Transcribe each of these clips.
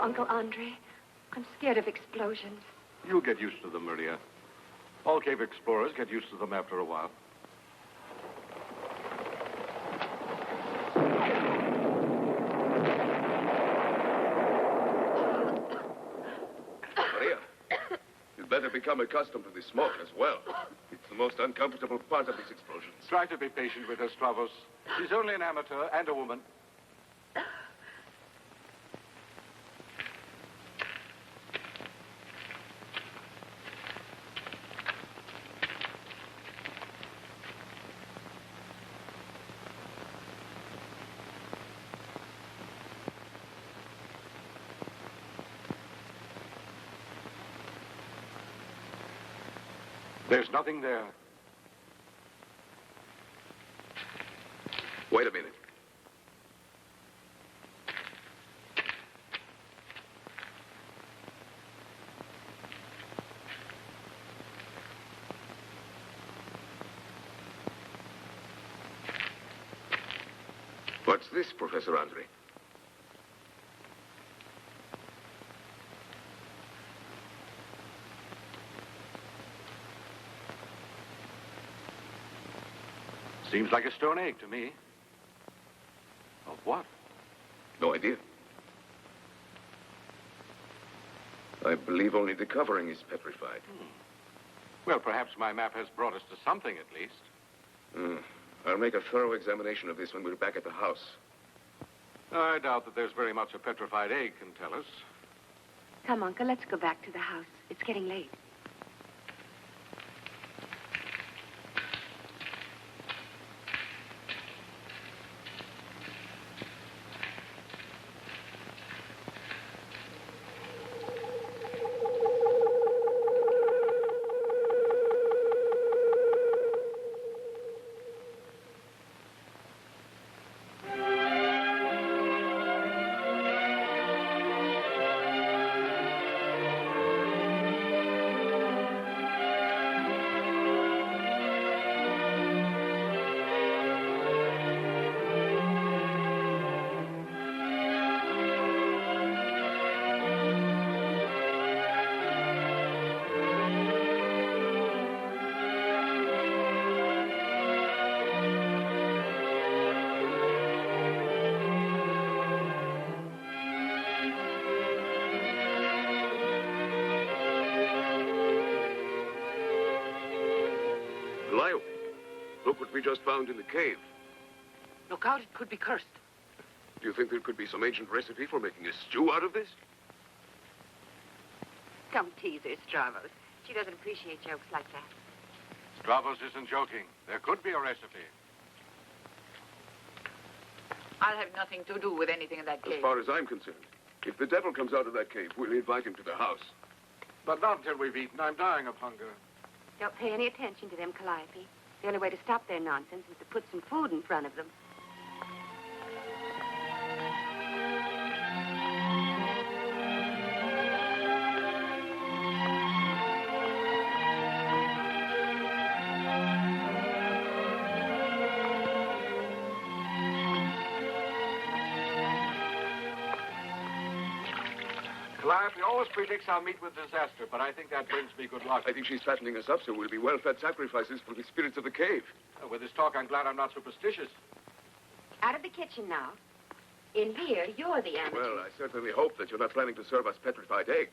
Uncle Andre, I'm scared of explosions. You'll get used to them, Maria. All cave explorers get used to them after a while. Maria, you'd better become accustomed to the smoke as well. It's the most uncomfortable part of these explosions. Try to be patient with her, Stravos. She's only an amateur and a woman. There's nothing there. Wait a minute. What's this, Professor Andre? Seems like a stone egg to me. Of what? No idea. I believe only the covering is petrified. Well, perhaps my map has brought us to something at least. I'll make a thorough examination of this when we're back at the house. I doubt that there's very much a petrified egg can tell us. Come, Uncle, let's go back to the house. It's getting late. Look what we just found in the cave. Look out, it could be cursed. Do you think there could be some ancient recipe for making a stew out of this? Don't tease her, Stravos. She doesn't appreciate jokes like that. Stravos isn't joking. There could be a recipe. I'll have nothing to do with anything in that cave. As far as I'm concerned, if the devil comes out of that cave, we'll invite him to the house. But not until we've eaten. I'm dying of hunger. Don't pay any attention to them, Calliope. The only way to stop their nonsense is to put some food in front of them. Calliope always predicts I'll meet with disaster, but I think that brings me good luck. I think she's fattening us up so we'll be well-fed sacrifices for the spirits of the cave. With this talk, I'm glad I'm not superstitious. Out of the kitchen now. In here, you're the amateur. Well, I certainly hope that you're not planning to serve us petrified egg.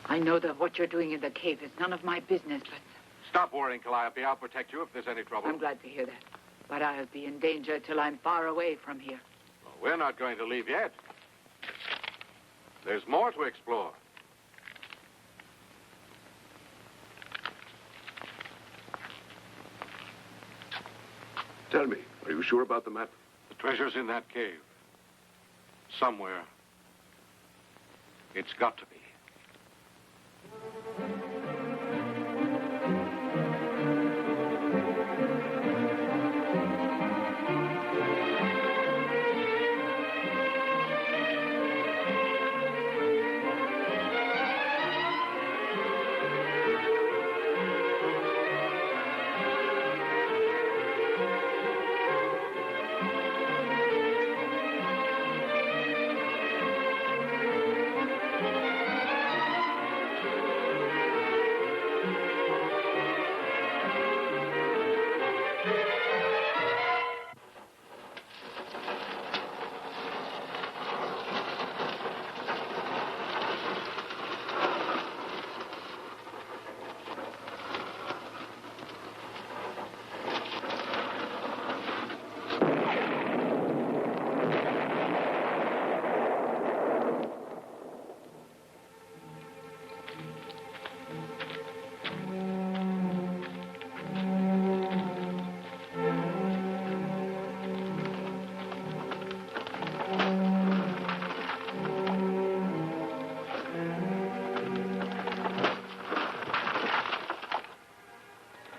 I know that what you're doing in the cave is none of my business, but Stop worrying, Calliope. I'll protect you if there's any trouble. I'm glad to hear that. But I'll be in danger till I'm far away from here. Well, we're not going to leave yet. There's more to explore. Tell me, are you sure about the map? The treasure's in that cave. Somewhere. It's got to be.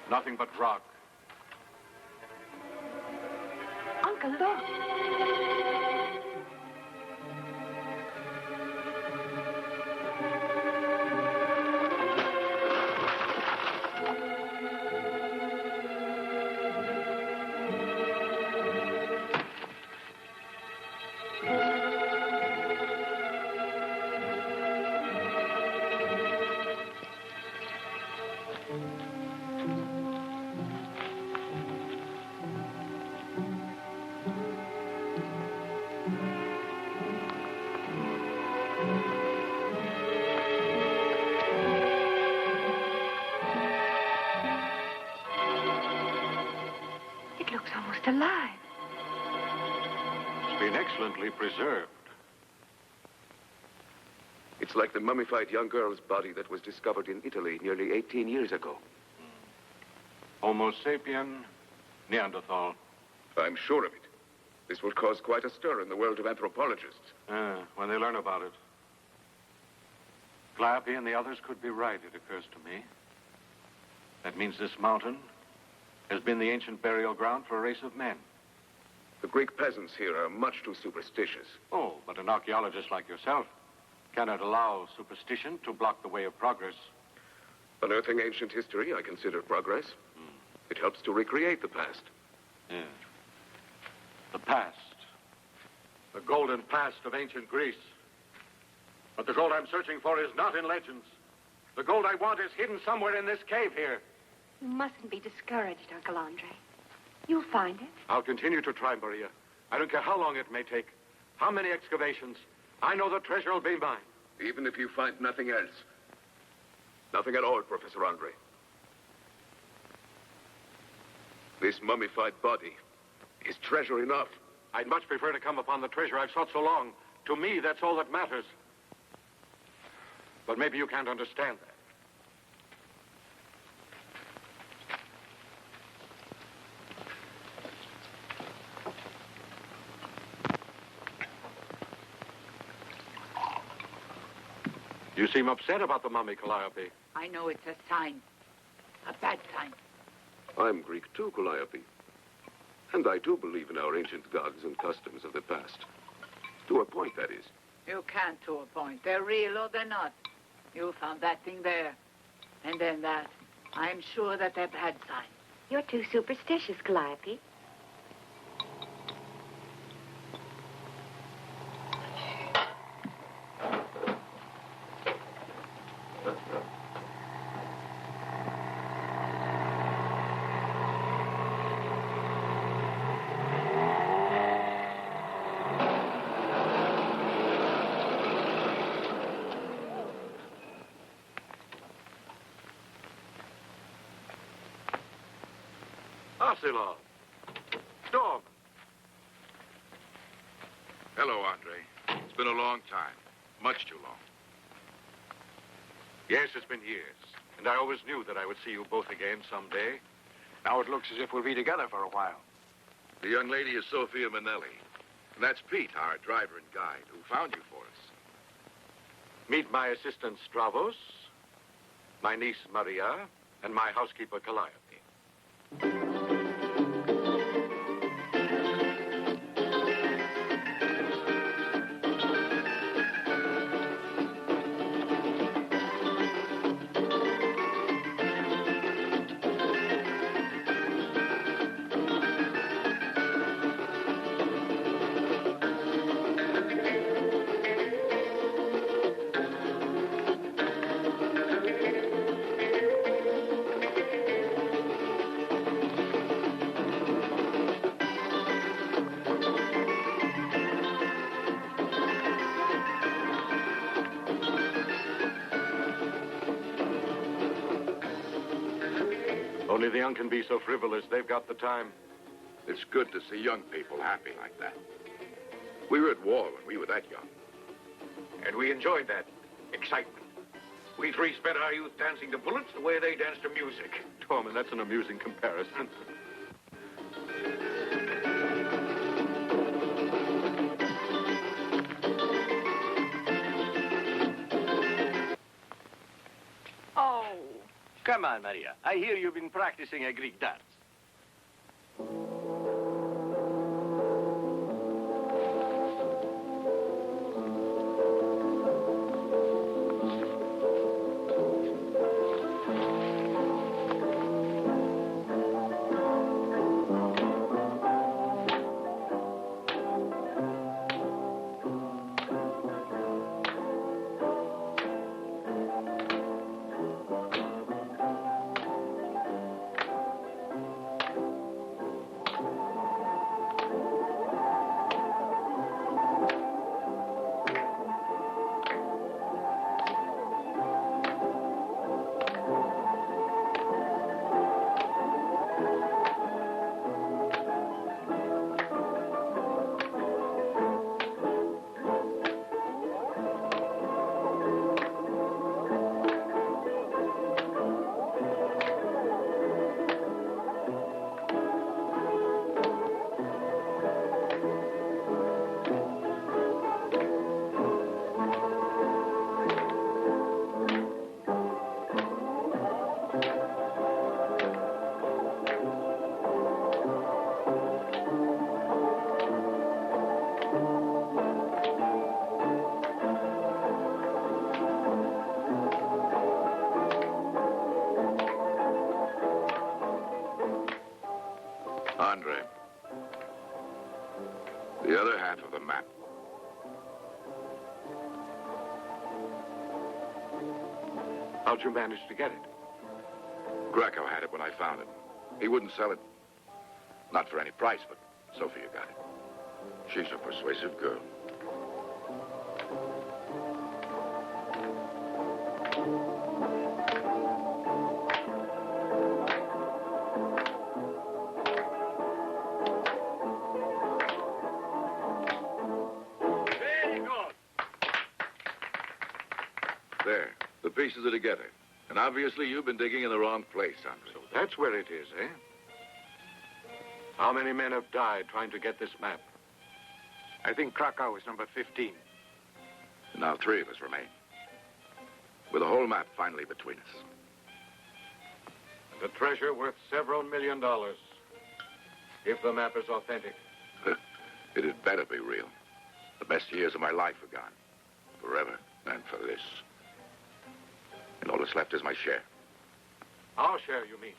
Nothing but rock. Uncle, look. Alive. It's been excellently preserved. It's like the mummified young girl's body that was discovered in Italy nearly 18 years ago. Homo sapien, Neanderthal. I'm sure of it. This will cause quite a stir in the world of anthropologists. When they learn about it. Calliope and the others could be right, it occurs to me. That means this mountain has been the ancient burial ground for a race of men. The Greek peasants here are much too superstitious. Oh, but an archaeologist like yourself cannot allow superstition to block the way of progress. Unearthing ancient history, I consider progress. It helps to recreate the past. Yeah. The past. The golden past of ancient Greece. But the gold I'm searching for is not in legends. The gold I want is hidden somewhere in this cave here. You mustn't be discouraged, Uncle Andre. You'll find it. I'll continue to try, Maria. I don't care how long it may take, how many excavations. I know the treasure will be mine. Even if you find nothing else. Nothing at all, Professor Andre. This mummified body is treasure enough. I'd much prefer to come upon the treasure I've sought so long. To me, that's all that matters. But maybe you can't understand that. You seem upset about the mummy, Calliope. I know it's a sign. A bad sign. I'm Greek too, Calliope. And I too believe in our ancient gods and customs of the past. To a point, that is. You can't to a point. They're real or they're not. You found that thing there. And then that. I'm sure that they're bad signs. You're too superstitious, Calliope. Arturo. Dog. Hello, Andre. It's been a long time. Much too long. Yes, it's been years. And I always knew that I would see you both again someday. Now it looks as if we'll be together for a while. The young lady is Sophia Manelli. And that's Pete, our driver and guide, who found you for us. Meet my assistant, Stravos, my niece, Maria, and my housekeeper, Calliope. Only the young can be so frivolous. They've got the time. It's good to see young people happy like that. We were at war when we were that young. And we enjoyed that excitement. We three spent our youth dancing to bullets the way they danced to music. Tormund, that's an amusing comparison. Come on, Maria. I hear you've been practicing a Greek dance. Andre, the other half of the map. How'd you manage to get it? Greco had it when I found it. He wouldn't sell it. Not for any price, but Sophia got it. She's a persuasive girl. There. The pieces are together. And obviously you've been digging in the wrong place, Andre. So that's where it is, eh? How many men have died trying to get this map? I think Krakow is number 15. And now 3 of us remain. With the whole map finally between us. The treasure worth several $1 million. If the map is authentic. It had better be real. The best years of my life are gone. Forever. And for this. And all that's left is my share. Our share, you mean?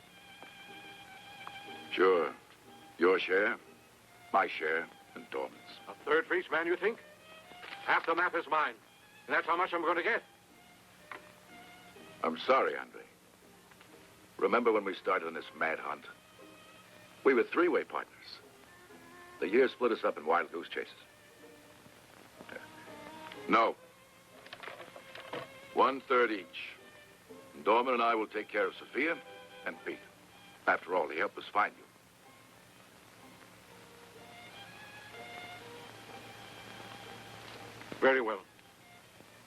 Sure. Your share, my share, and Dorman's. A third for each man, you think? Half the map is mine. And that's how much I'm going to get. I'm sorry, Andre. Remember when we started on this mad hunt? We were three-way partners. The year split us up in wild goose chases. No. 1/3 each. And Dorman and I will take care of Sophia and Pete. After all, he helped us find you. Very well.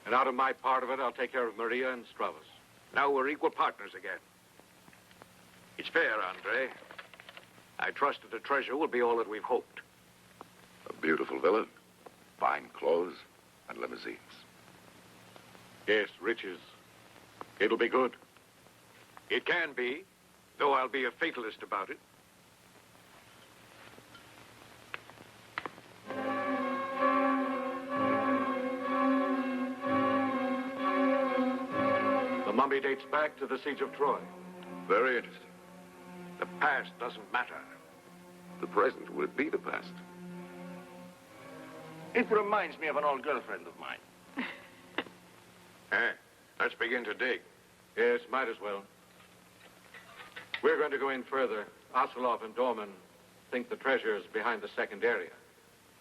And out of my part of it, I'll take care of Maria and Stravos. Now we're equal partners again. It's fair, Andre. I trust that the treasure will be all that we've hoped. A beautiful villa, fine clothes, and limousines. Yes, riches. It'll be good. It can be, though I'll be a fatalist about it. The mummy dates back to the siege of Troy. Very interesting. The past doesn't matter. The present will be the past. It reminds me of an old girlfriend of mine. Let's begin to dig. Yes, might as well. We're going to go in further. Ocelov and Dorman think the treasure is behind the second area.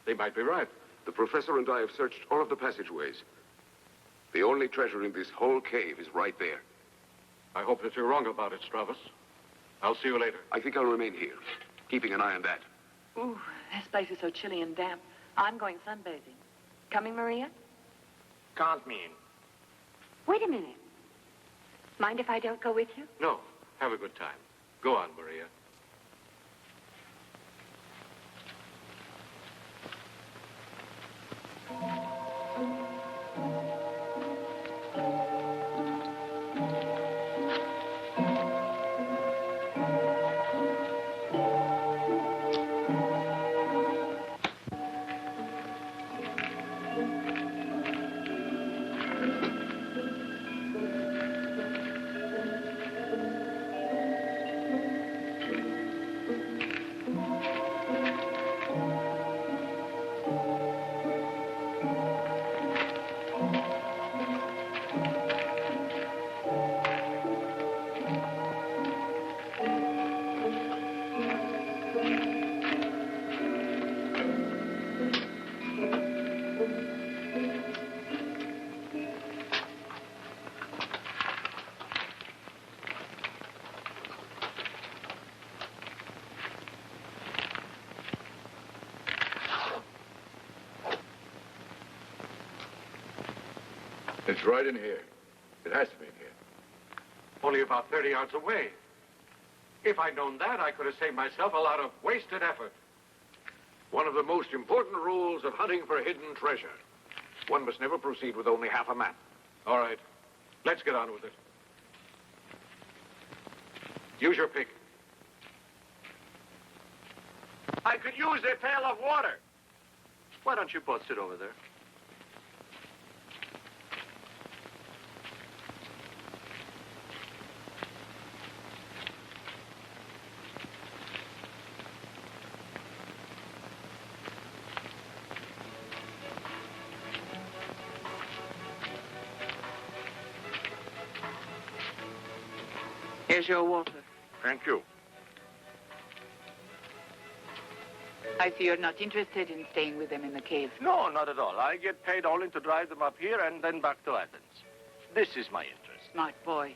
They might be right. The professor and I have searched all of the passageways. The only treasure in this whole cave is right there. I hope that you're wrong about it, Stravos. I'll see you later. I think I'll remain here, keeping an eye on that. Ooh, this place is so chilly and damp. I'm going sunbathing. Coming, Maria? Can't mean. Wait a minute. Mind if I don't go with you? No. Have a good time. Go on, Maria. It's right in here. It has to be in here. Only about 30 yards away. If I'd known that, I could have saved myself a lot of wasted effort. One of the most important rules of hunting for hidden treasure. One must never proceed with only half a map. All right. Let's get on with it. Use your pick. I could use a pail of water. Why don't you both sit over there? Here's your water. Thank you. I see you're not interested in staying with them in the cave. No, not at all. I get paid only to drive them up here and then back to Athens. This is my interest. Smart boy.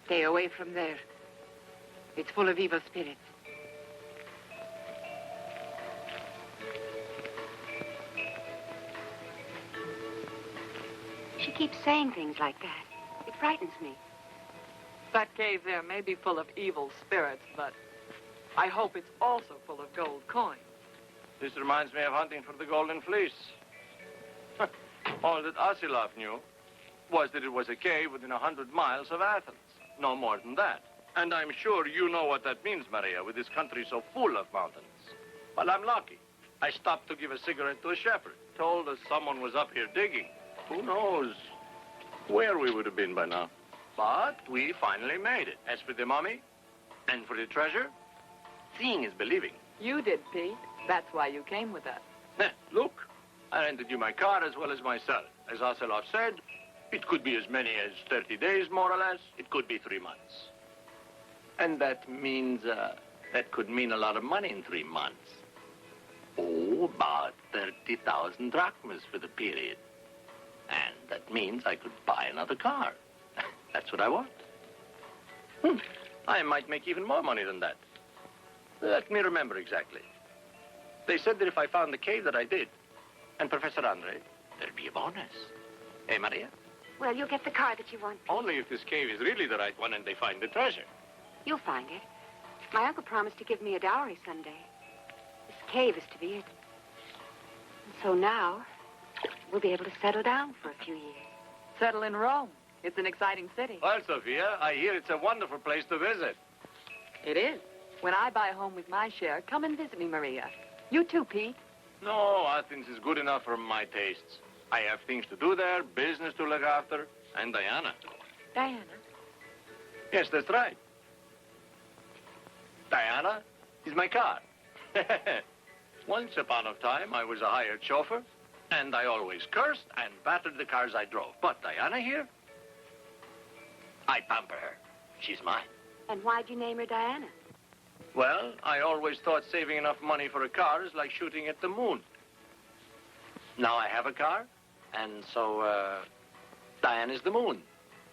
Stay away from there. It's full of evil spirits. She keeps saying things like that. It frightens me. That cave there may be full of evil spirits, but I hope it's also full of gold coins. This reminds me of hunting for the Golden Fleece. All that Ocelov knew was that it was a cave within 100 miles of Athens. No more than that. And I'm sure you know what that means, Maria, with this country so full of mountains. Well, I'm lucky. I stopped to give a cigarette to a shepherd. Told us someone was up here digging. Who knows where we would have been by now. But we finally made it. As for the mummy and for the treasure, seeing is believing. You did, Pete. That's why you came with us. Look, I rented you my car as well as myself. As Ocelot said, it could be as many as 30 days, more or less. It could be 3 months. And that means, that could mean a lot of money in 3 months. Oh, about 30,000 drachmas for the period. And that means I could buy another car. That's what I want. I might make even more money than that. Let me remember exactly. They said that if I found the cave that I did, and Professor Andre, there'd be a bonus. Eh, Maria? Well, you'll get the car that you want. Only if this cave is really the right one and they find the treasure. You'll find it. My uncle promised to give me a dowry someday. This cave is to be it. And so now, we'll be able to settle down for a few years. Settle in Rome. It's an exciting city. Well, Sophia, I hear it's a wonderful place to visit. It is. When I buy home with my share, come and visit me, Maria. You too, Pete. No, Athens is good enough for my tastes. I have things to do there, business to look after, and Diana. Diana? Yes, that's right. Diana is my car. Once upon a time, I was a hired chauffeur, and I always cursed and battered the cars I drove. But Diana here, I pamper her. She's mine. And why'd you name her Diana? Well, I always thought saving enough money for a car is like shooting at the moon. Now I have a car, and so, Diana's the moon.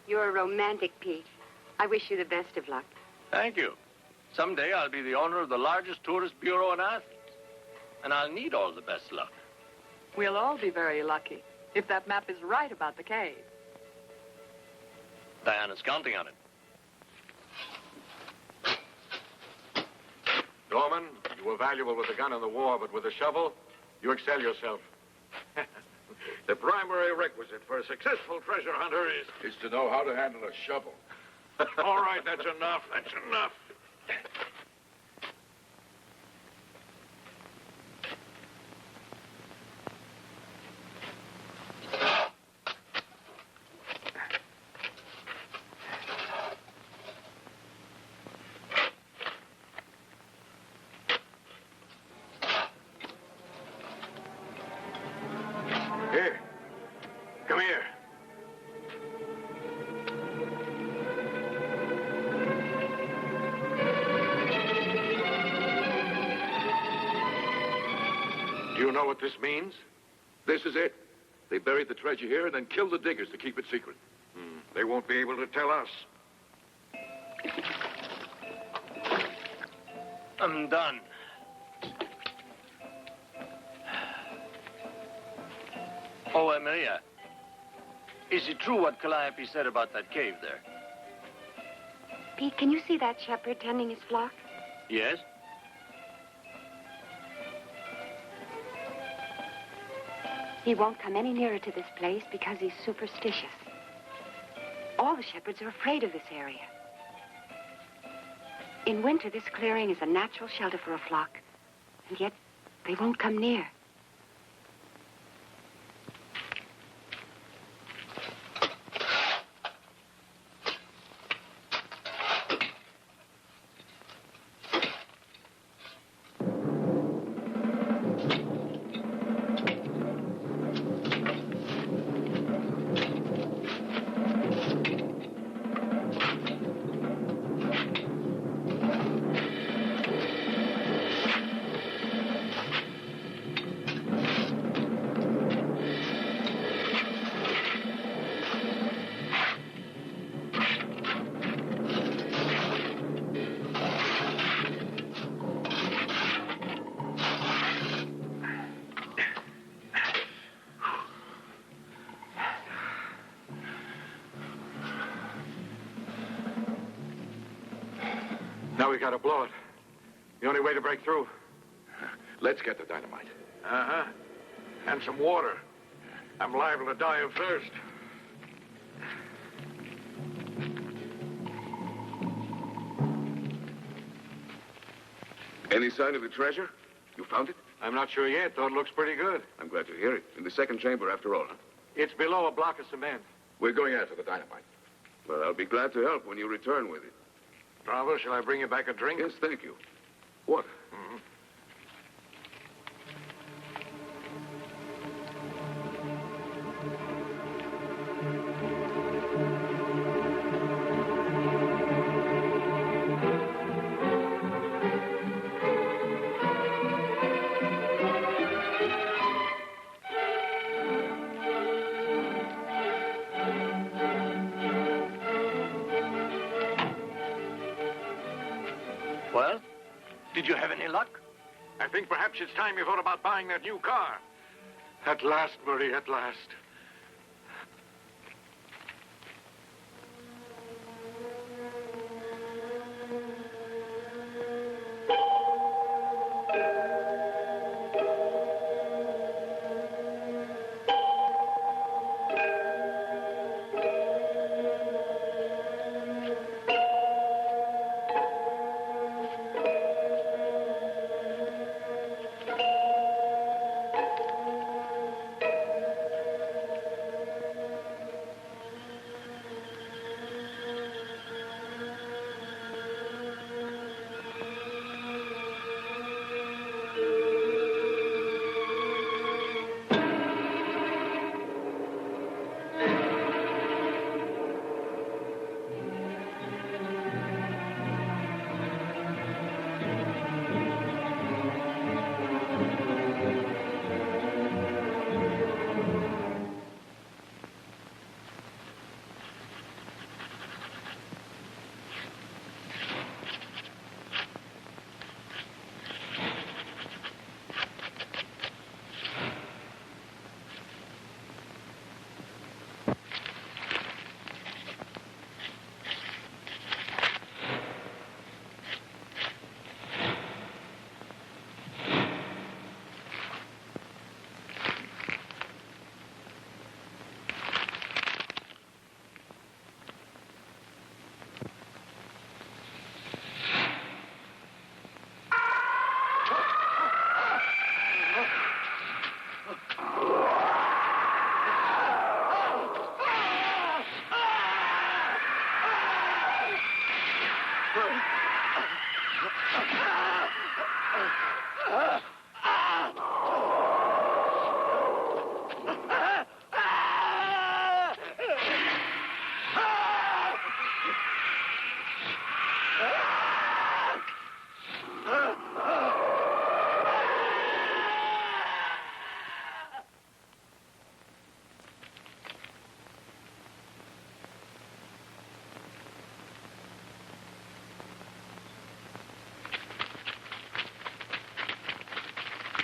You're a romantic, Pete. I wish you the best of luck. Thank you. Someday I'll be the owner of the largest tourist bureau in Athens. And I'll need all the best luck. We'll all be very lucky if that map is right about the cave. Diana's counting on it. Norman, you were valuable with the gun in the war, but with the shovel, you excel yourself. The primary requisite for a successful treasure hunter is to know how to handle a shovel. All right, that's enough. That's enough. Here. Come here. Do you know what this means? This is it. They buried the treasure here and then killed the diggers to keep it secret. They won't be able to tell us. I'm done. Oh, Amelia, is it true what Calliope said about that cave there? Pete, can you see that shepherd tending his flock? Yes? He won't come any nearer to this place because he's superstitious. All the shepherds are afraid of this area. In winter, this clearing is a natural shelter for a flock, and yet they won't come near. Now we gotta blow it. The only way to break through. Let's get the dynamite. Uh-huh. And some water. I'm liable to die of thirst. Any sign of the treasure? You found it? I'm not sure yet, though it looks pretty good. I'm glad to hear it. In the second chamber, after all, huh? It's below a block of cement. We're going after the dynamite. Well, I'll be glad to help when you return with it. Bravo, shall I bring you back a drink? Yes, thank you. Water. Mhm. Well, did you have any luck? I think perhaps it's time you thought about buying that new car. At last, Murray, at last.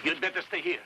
You'd better stay here.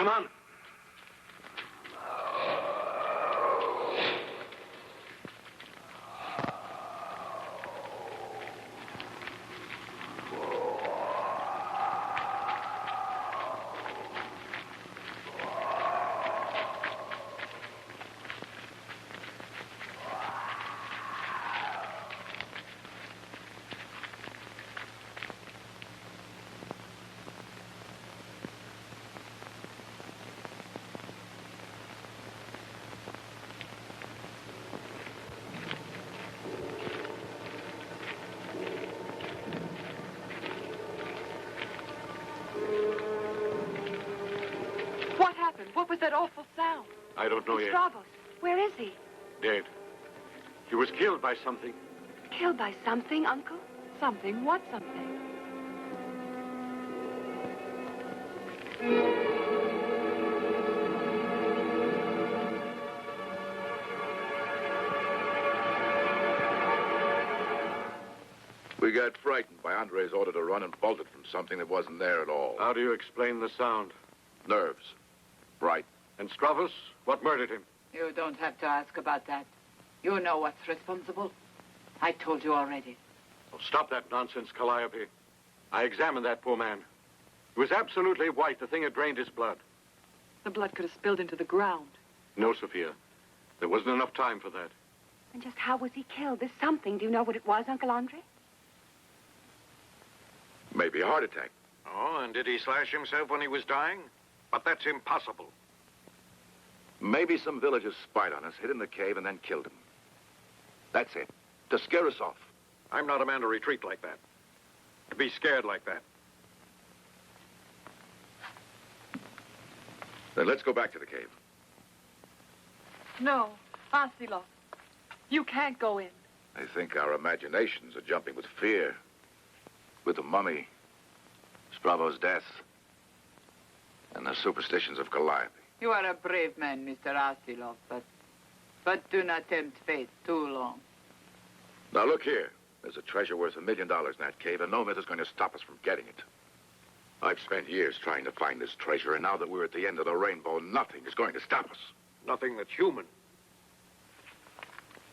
Come on. happened? What was that awful sound? I don't know yet. Stravos, where is he? Dead. He was killed by something. Killed by something, Uncle? Something? What something? We got frightened by Andre's order to run and bolted from something that wasn't there at all. How do you explain the sound? Nerves. Fright. And Stravos? What murdered him? You don't have to ask about that. You know what's responsible. I told you already. Oh, stop that nonsense, Calliope. I examined that poor man. He was absolutely white. The thing had drained his blood. The blood could have spilled into the ground. No, Sophia. There wasn't enough time for that. And just how was he killed? This something. Do you know what it was, Uncle Andre? Maybe a heart attack. Oh, and did he slash himself when he was dying? But that's impossible. Maybe some villagers spied on us, hid in the cave, and then killed him. That's it. To scare us off. I'm not a man to retreat like that. To be scared like that. Then let's go back to the cave. No, Arturo. You can't go in. I think our imaginations are jumping with fear. With the mummy, Stravos' death, and the superstitions of Calliope. You are a brave man, Mr. Arturo, but do not tempt fate too long. Now look here. There's a treasure worth $1 million in that cave, and no myth is going to stop us from getting it. I've spent years trying to find this treasure, and now that we're at the end of the rainbow, nothing is going to stop us. Nothing that's human.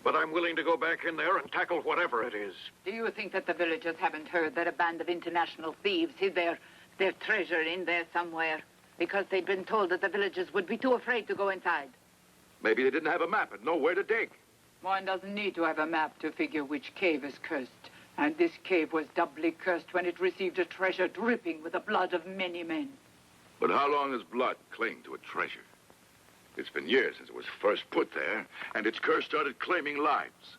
But I'm willing to go back in there and tackle whatever it is. Do you think that the villagers haven't heard that a band of international thieves hid their treasure in there somewhere? Because they'd been told that the villagers would be too afraid to go inside. Maybe they didn't have a map and know where to dig. One doesn't need to have a map to figure which cave is cursed. And this cave was doubly cursed when it received a treasure dripping with the blood of many men. But how long does blood cling to a treasure? It's been years since it was first put there, and its curse started claiming lives.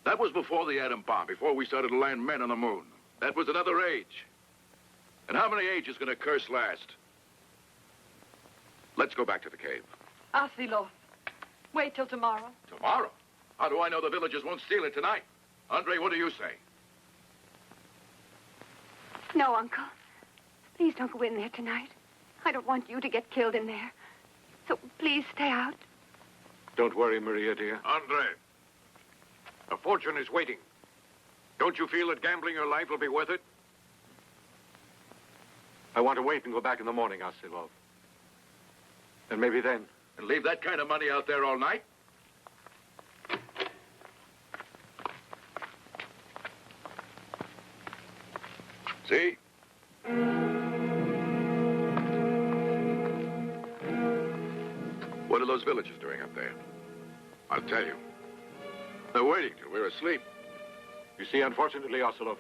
That was before the atom bomb, before we started to land men on the moon. That was another age. And how many ages can a curse last? Let's go back to the cave. Arturo, wait till tomorrow. Tomorrow? How do I know the villagers won't steal it tonight? Andre, what do you say? No, Uncle. Please don't go in there tonight. I don't want you to get killed in there. So please stay out. Don't worry, Maria, dear. Andre, a fortune is waiting. Don't you feel that gambling your life will be worth it? I want to wait and go back in the morning, Arturo. And maybe then. And leave that kind of money out there all night? See? What are those villagers doing up there? I'll tell you. They're waiting till we're asleep. You see, unfortunately, Ocelot,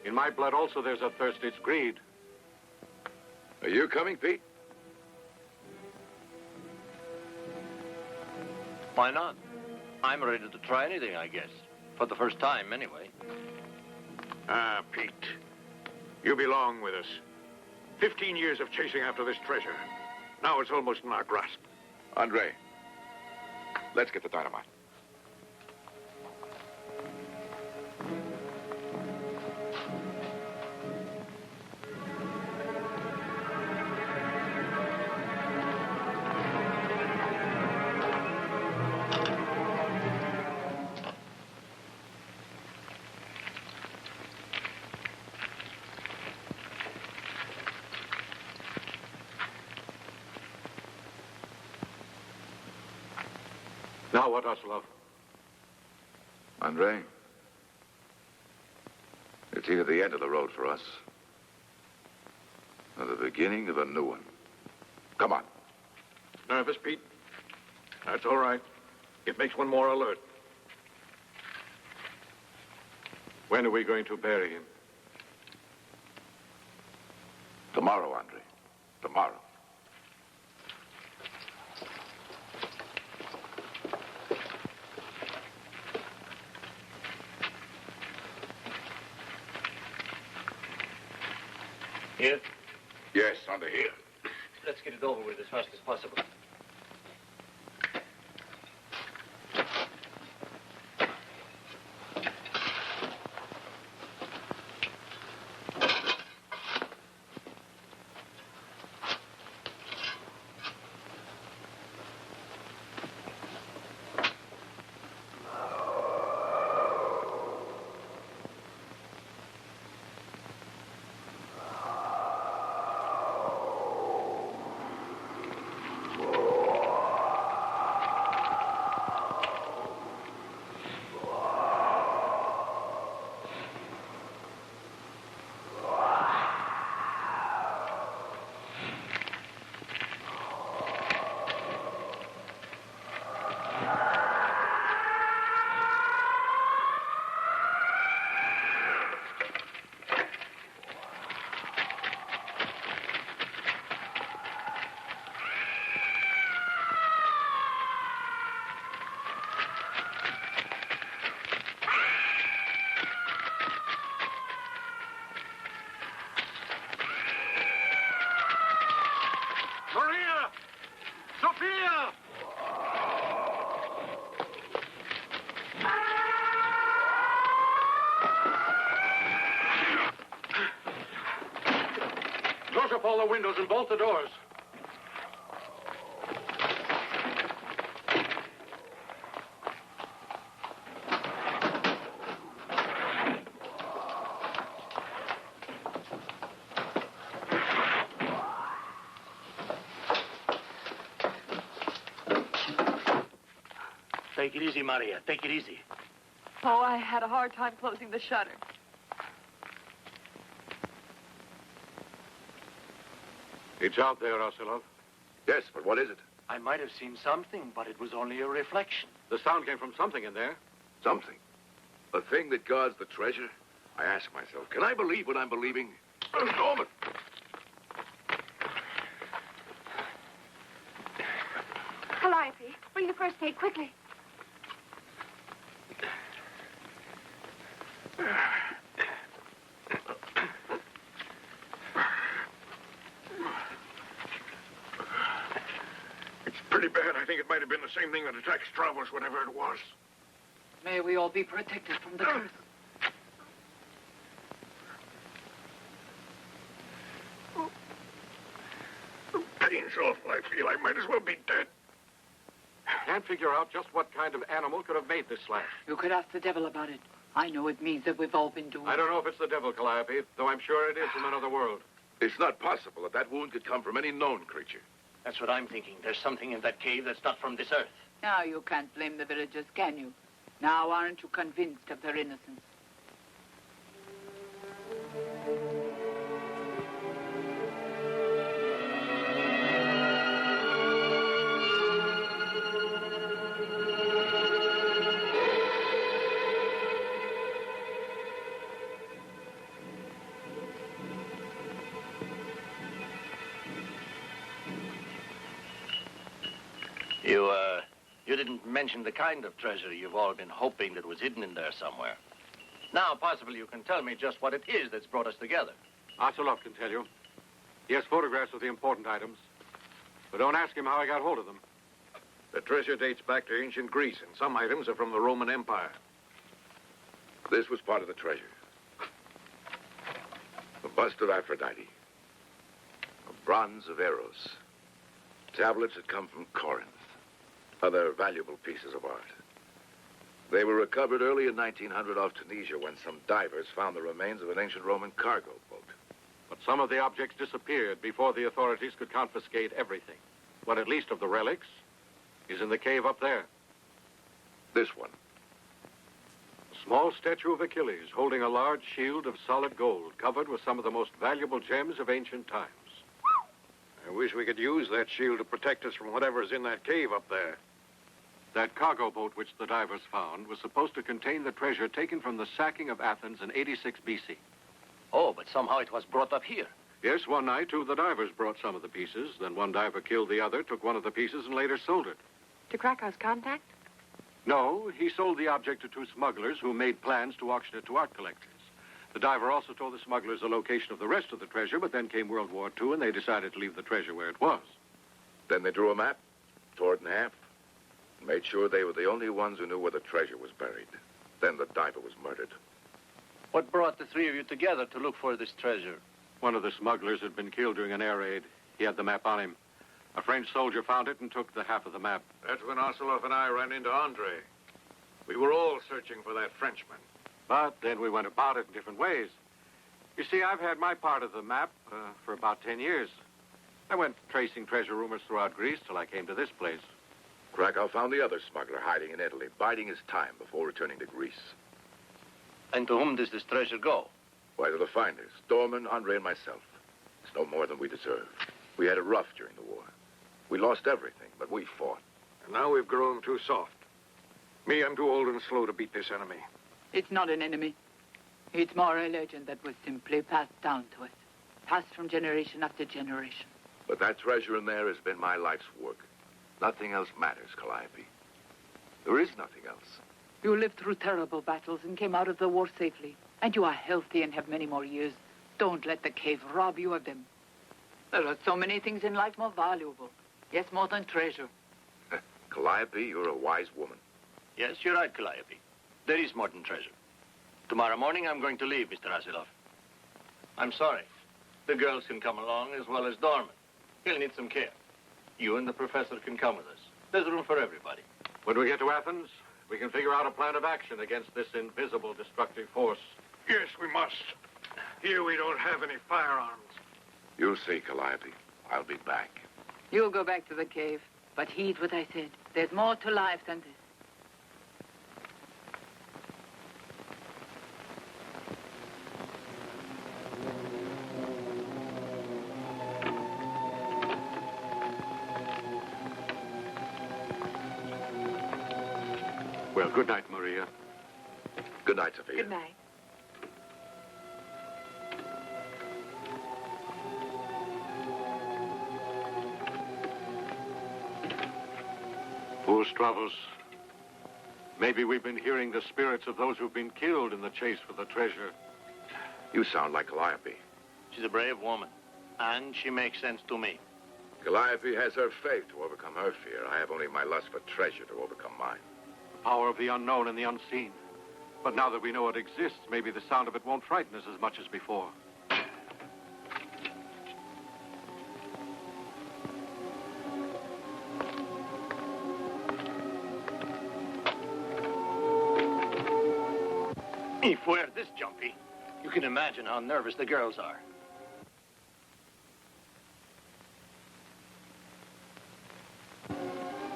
in my blood also there's a thirst. It's greed. Are you coming, Pete? Why not? I'm ready to try anything, I guess. For the first time, anyway. Ah, Pete. You belong with us. 15 years of chasing after this treasure. Now it's almost in our grasp. Andre, let's get the dynamite. Now what, Ocelot? Andre, it's either the end of the road for us or the beginning of a new one. Come on. Nervous, Pete? That's all right. It makes one more alert. When are we going to bury him? Tomorrow, Andre. Tomorrow. Here? Yes, under here. Let's get it over with as fast as possible. Close up all the windows and bolt the doors. Take it easy, Maria. Take it easy. Oh, I had a hard time closing the shutter. It's out there, Arsilov. Yes, but what is it? I might have seen something, but it was only a reflection. The sound came from something in there. Something. A thing that guards the treasure? I ask myself, can I believe what I'm believing? Norman! Calliope, bring the first aid quickly. It's pretty bad. I think it might have been the same thing that attacked Stravos, whatever it was. May we all be protected from the curse. The pain's awful. I feel I might as well be dead. Can't figure out just what kind of animal could have made this slash. You could ask the devil about it. I know it means that we've all been doomed. I don't know if it's the devil, Calliope, though I'm sure it is from another world. It's not possible that that wound could come from any known creature. That's what I'm thinking. There's something in that cave that's not from this earth. Now you can't blame the villagers, can you? Now aren't you convinced of their innocence? You didn't mention the kind of treasure you've all been hoping that was hidden in there somewhere. Now, possibly you can tell me just what it is that's brought us together. Arsilov can tell you. He has photographs of the important items. But don't ask him how I got hold of them. The treasure dates back to ancient Greece, and some items are from the Roman Empire. This was part of the treasure. A bust of Aphrodite. A bronze of Eros. Tablets that come from Corinth. Other valuable pieces of art. They were recovered early in 1900 off Tunisia when some divers found the remains of an ancient Roman cargo boat. But some of the objects disappeared before the authorities could confiscate everything. What at least of the relics is in the cave up there. This one. A small statue of Achilles holding a large shield of solid gold covered with some of the most valuable gems of ancient times. I wish we could use that shield to protect us from whatever's in that cave up there. That cargo boat which the divers found was supposed to contain the treasure taken from the sacking of Athens in 86 B.C. Oh, but somehow it was brought up here. Yes, one night, two of the divers brought some of the pieces. Then one diver killed the other, took one of the pieces, and later sold it. To Krakow's contact? No, he sold the object to two smugglers who made plans to auction it to art collectors. The diver also told the smugglers the location of the rest of the treasure, but then came World War II, and they decided to leave the treasure where it was. Then they drew a map, tore it in half, and made sure they were the only ones who knew where the treasure was buried. Then the diver was murdered. What brought the three of you together to look for this treasure? One of the smugglers had been killed during an air raid. He had the map on him. A French soldier found it and took the half of the map. That's when Ocelot and I ran into Andre. We were all searching for that Frenchman. But then we went about it in different ways. You see, I've had my part of the map for about 10 years. I went tracing treasure rumors throughout Greece till I came to this place. Krakow found the other smuggler hiding in Italy, biding his time before returning to Greece. And to whom does this treasure go? Why, to the finders, Dorman, Andre, and myself. It's no more than we deserve. We had it rough during the war. We lost everything, but we fought. And now we've grown too soft. Me, I'm too old and slow to beat this enemy. It's not an enemy. It's more a legend that was simply passed down to us. Passed from generation after generation. But that treasure in there has been my life's work. Nothing else matters, Calliope. There is nothing else. You lived through terrible battles and came out of the war safely. And you are healthy and have many more years. Don't let the cave rob you of them. There are so many things in life more valuable. Yes, more than treasure. Calliope, you're a wise woman. Yes, you're right, Calliope. There is more than treasure. Tomorrow morning, I'm going to leave, Mr. Asilov. I'm sorry. The girls can come along as well as Dorman. He'll need some care. You and the professor can come with us. There's room for everybody. When we get to Athens, we can figure out a plan of action against this invisible destructive force. Yes, we must. Here we don't have any firearms. You'll see, Calliope. I'll be back. You'll go back to the cave. But heed what I said. There's more to life than this. Well, good night, Maria. Good night, Sophia. Good night. Poor Stravos. Maybe we've been hearing the spirits of those who've been killed in the chase for the treasure. You sound like Calliope. She's a brave woman, and she makes sense to me. Calliope has her faith to overcome her fear. I have only my lust for treasure to overcome mine. The power of the unknown and the unseen. But now that we know it exists, maybe the sound of it won't frighten us as much as before. If we're this jumpy, you can imagine how nervous the girls are.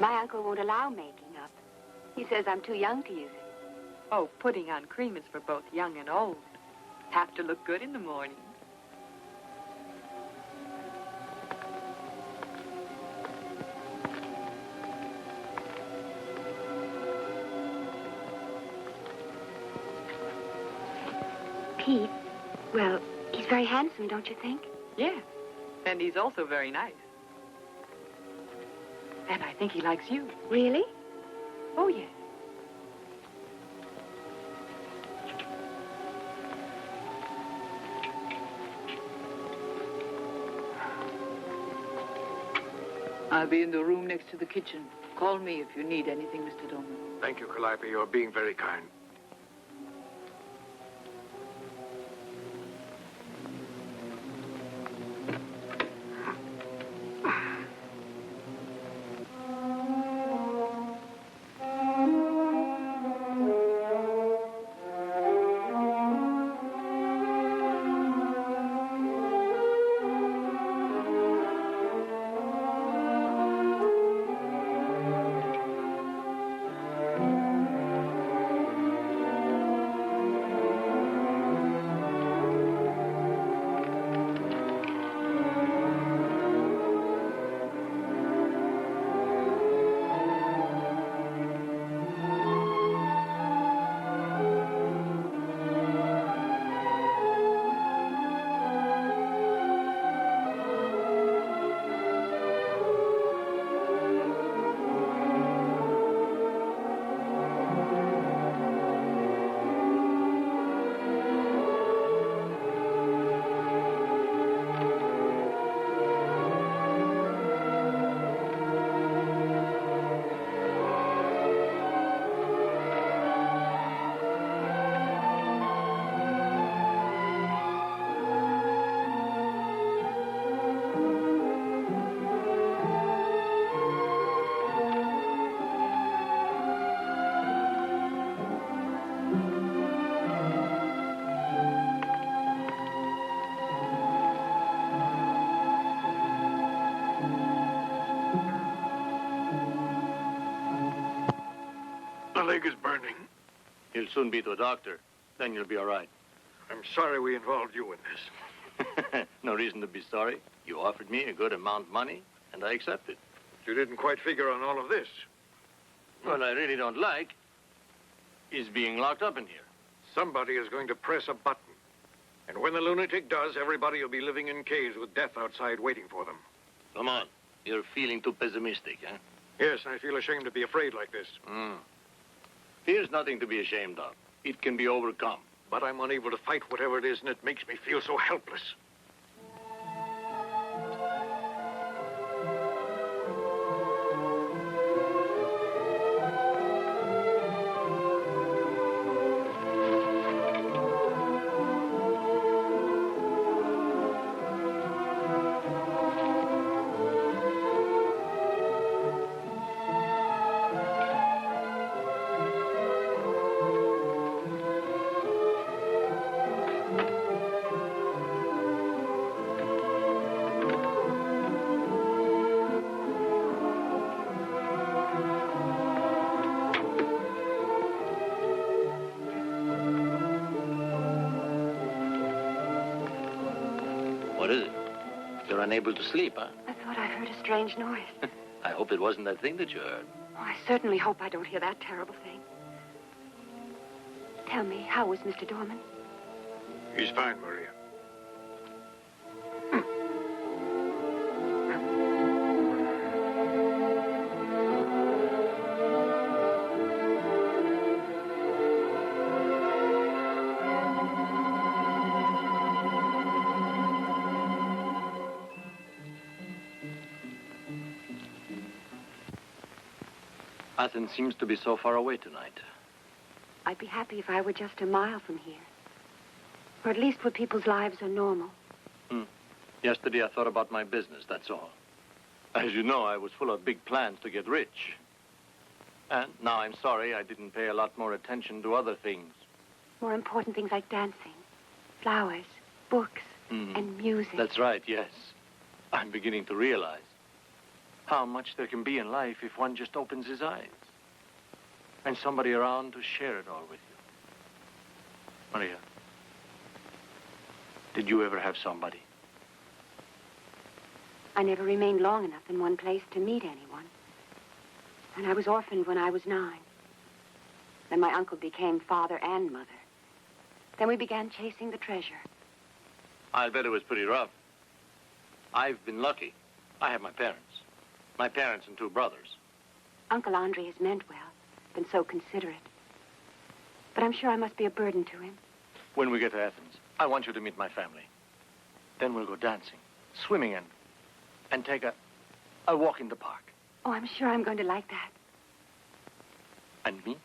My uncle won't allow making up. He says I'm too young to use it. Oh, putting on cream is for both young and old. Have to look good in the morning. Pete, well, he's very handsome, don't you think? Yeah, and he's also very nice. And I think he likes you. Really? Oh, yes. I'll be in the room next to the kitchen. Call me if you need anything, Mr. Dorman. Thank you, Calliope. You're being very kind. leg is burning. You'll soon be to a doctor. Then you'll be all right. I'm sorry we involved you in this. No reason to be sorry. You offered me a good amount of money, and I accepted. You didn't quite figure on all of this. What I really don't like is being locked up in here. Somebody is going to press a button. And when the lunatic does, everybody will be living in caves with death outside waiting for them. Come on. You're feeling too pessimistic, huh? Yes, I feel ashamed to be afraid like this. Fear's nothing to be ashamed of. It can be overcome. But I'm unable to fight whatever it is, and it makes me feel so helpless. What is it? You're unable to sleep, huh? I thought I heard a strange noise. I hope it wasn't that thing that you heard. Oh, I certainly hope I don't hear that terrible thing. Tell me, how was Mr. Dorman? He's fine, Maria. Athens seems to be so far away tonight. I'd be happy if I were just a mile from here. Or at least where people's lives are normal. Yesterday I thought about my business, that's all. As you know, I was full of big plans to get rich. And now I'm sorry I didn't pay a lot more attention to other things. More important things like dancing, flowers, books, and music. That's right, yes. I'm beginning to realize how much there can be in life if one just opens his eyes. And somebody around to share it all with you. Maria, did you ever have somebody? I never remained long enough in one place to meet anyone. And I was orphaned when I was 9. Then my uncle became father and mother. Then we began chasing the treasure. I'll bet it was pretty rough. I've been lucky. I have my parents. My parents and 2 brothers. Uncle Andre has meant well, been so considerate. But I'm sure I must be a burden to him. When we get to Athens, I want you to meet my family. Then we'll go dancing, swimming, and take a walk in the park. Oh, I'm sure I'm going to like that. And me?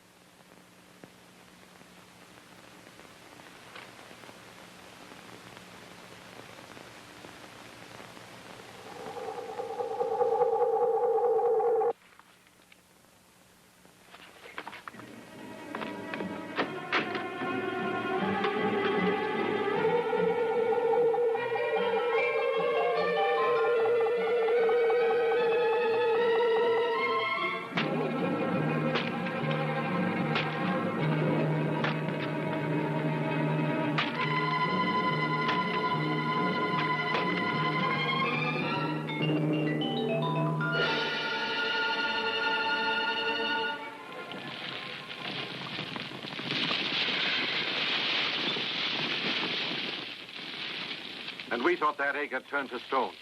And we thought that egg had turned to stone.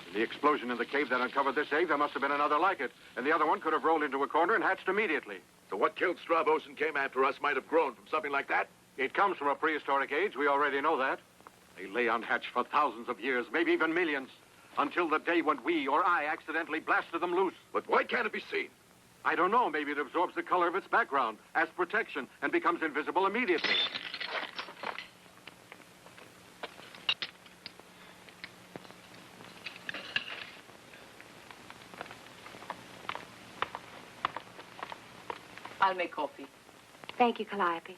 In the explosion in the cave that uncovered this egg, there must have been another like it. And the other one could have rolled into a corner and hatched immediately. So what killed Stravos and came after us might have grown from something like that? It comes from a prehistoric age. We already know that. They lay unhatched for thousands of years, maybe even millions, until the day when we or I accidentally blasted them loose. But why can't it be seen? I don't know. Maybe it absorbs the color of its background as protection and becomes invisible immediately. I'll make coffee. Thank you, Calliope.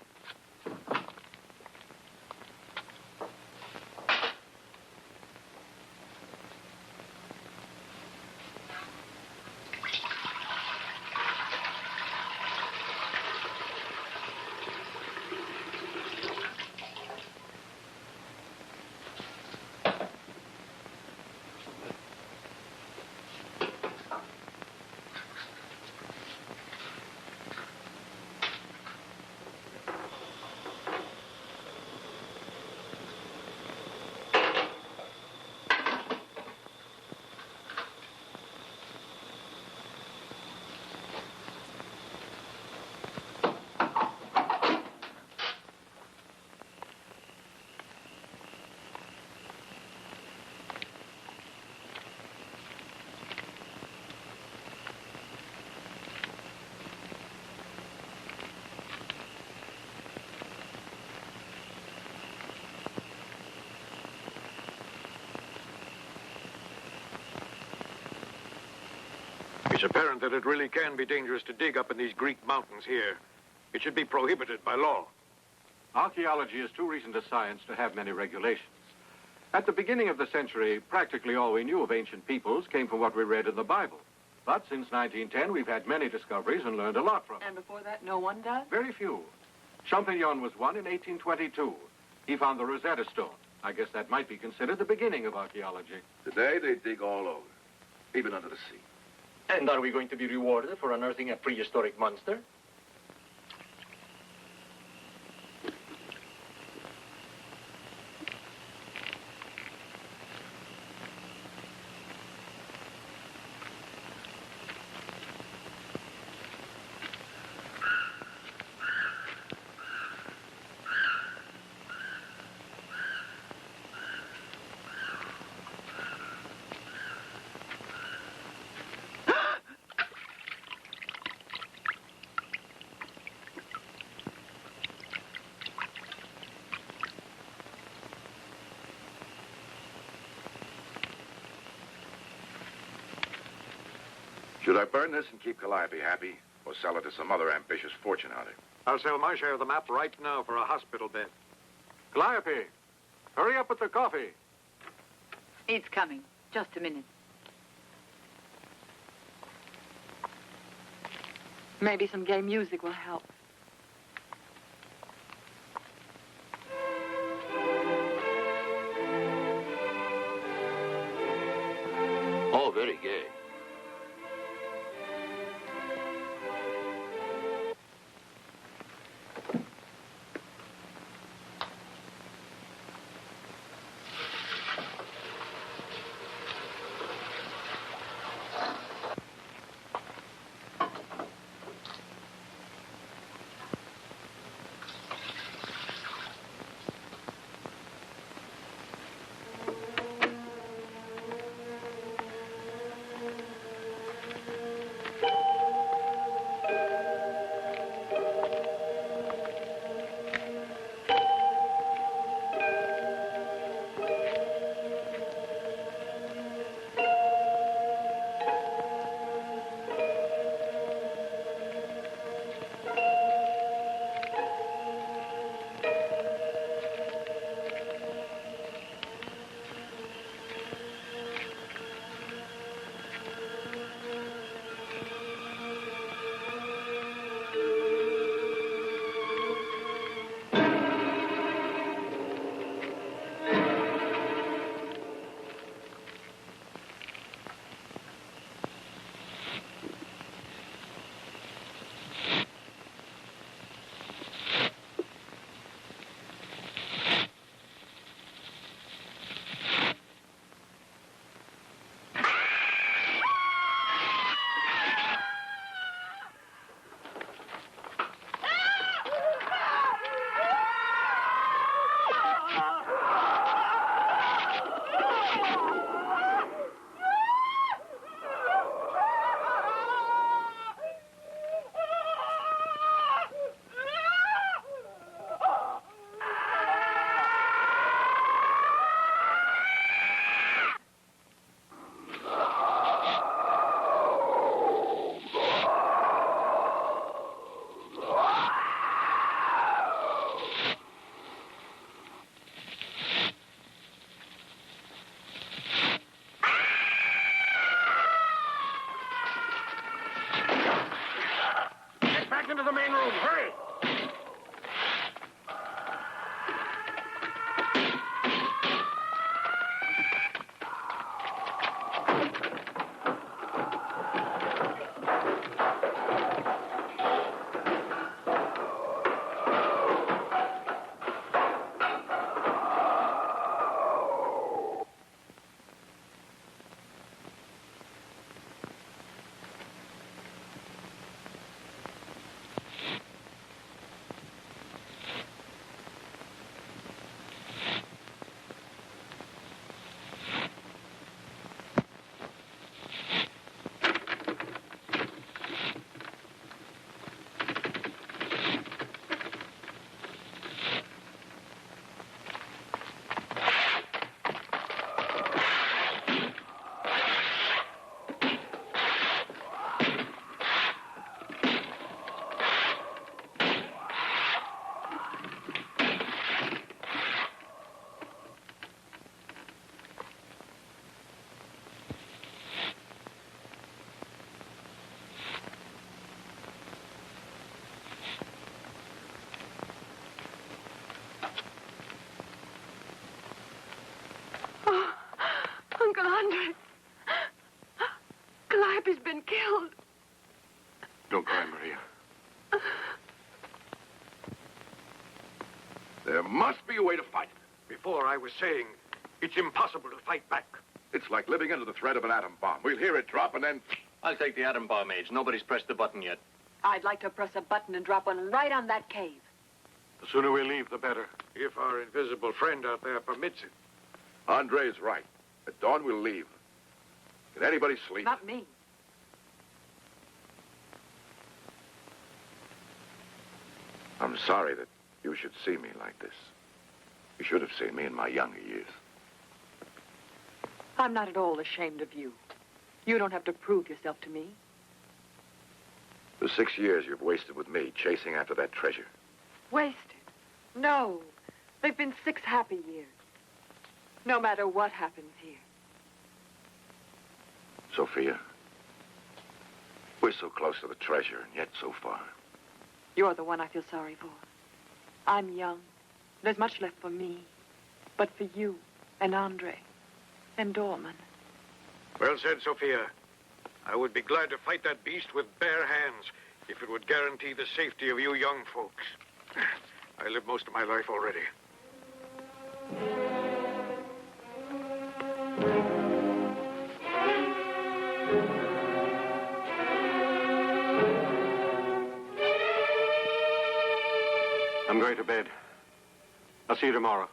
It's apparent that it really can be dangerous to dig up in these Greek mountains here. It should be prohibited by law. Archaeology is too recent a science to have many regulations. At the beginning of the century, practically all we knew of ancient peoples came from what we read in the Bible. But since 1910, we've had many discoveries and learned a lot from them. And before that, no one does? Very few. Champignon was one in 1822. He found the Rosetta Stone. I guess that might be considered the beginning of archaeology. Today, they dig all over, even under the sea. And are we going to be rewarded for unearthing a prehistoric monster? Should I burn this and keep Calliope happy, or sell it to some other ambitious fortune hunter? I'll sell my share of the map right now for a hospital bed. Calliope, hurry up with the coffee. It's coming. Just a minute. Maybe some gay music will help. Oh, very gay. Into the main room. Hurry! He's been killed. Don't cry, Maria. There must be a way to fight it. Before I was saying it's impossible to fight back. It's like living under the threat of an atom bomb. We'll hear it drop and then... I'll take the atom bomb age. Nobody's pressed the button yet. I'd like to press a button and drop one right on that cave. The sooner we leave, the better. If our invisible friend out there permits it. Andre is right. At dawn, we'll leave. Can anybody sleep? Not me. I'm sorry that you should see me like this. You should have seen me in my younger years. I'm not at all ashamed of you. You don't have to prove yourself to me. The 6 years you've wasted with me chasing after that treasure. Wasted? No. They've been 6 happy years. No matter what happens here. Sophia, we're so close to the treasure and yet so far. You're the one I feel sorry for. I'm young. There's much left for me. But for you and Andre and Dorman. Well said, Sophia. I would be glad to fight that beast with bare hands if it would guarantee the safety of you young folks. I lived most of my life already. I'm going to bed. I'll see you tomorrow.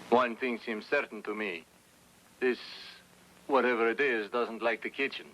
One thing seems certain to me. This, whatever it is, doesn't like the kitchen.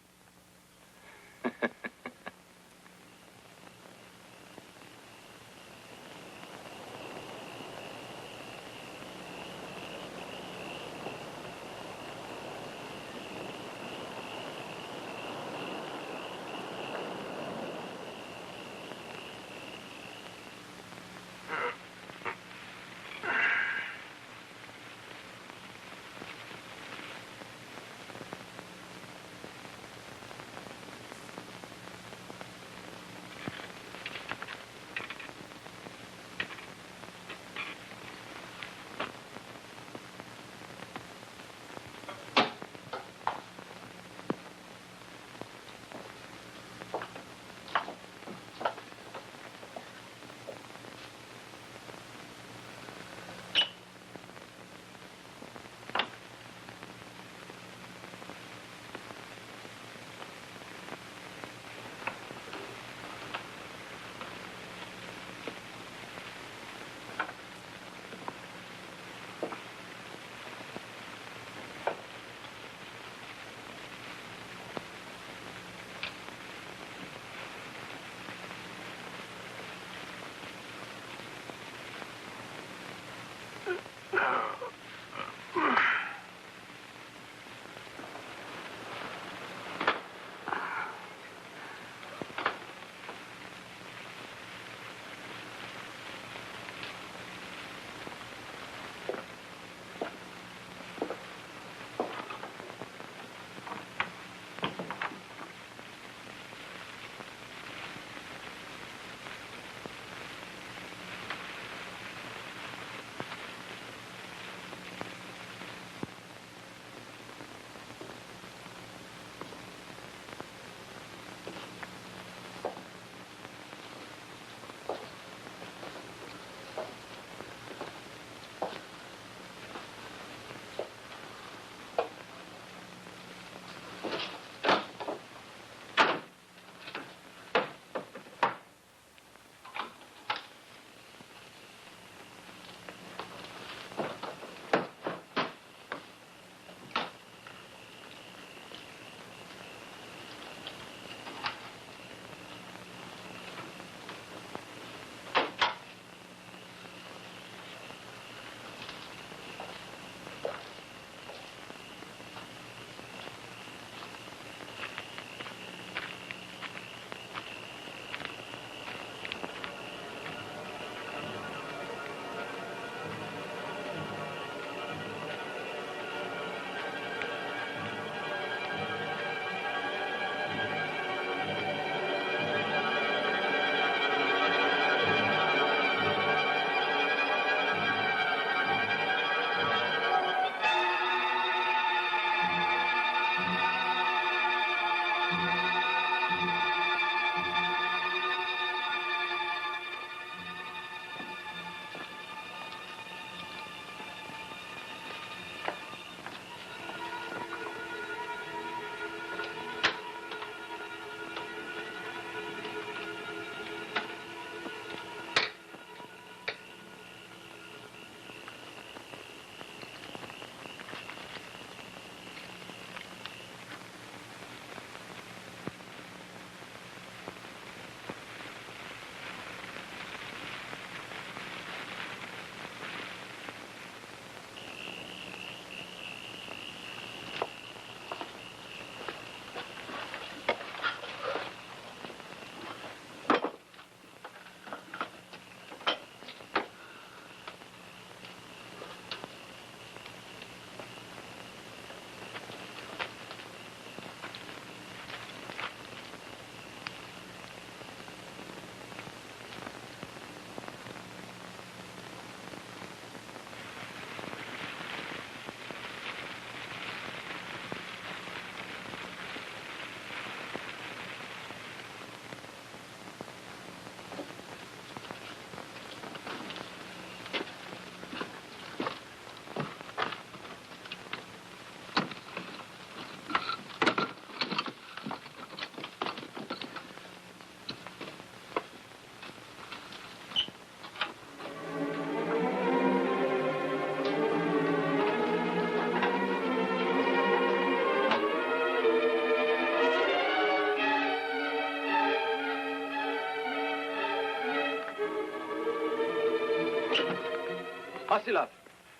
Vasilov,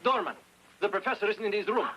doorman, the professor isn't in his room.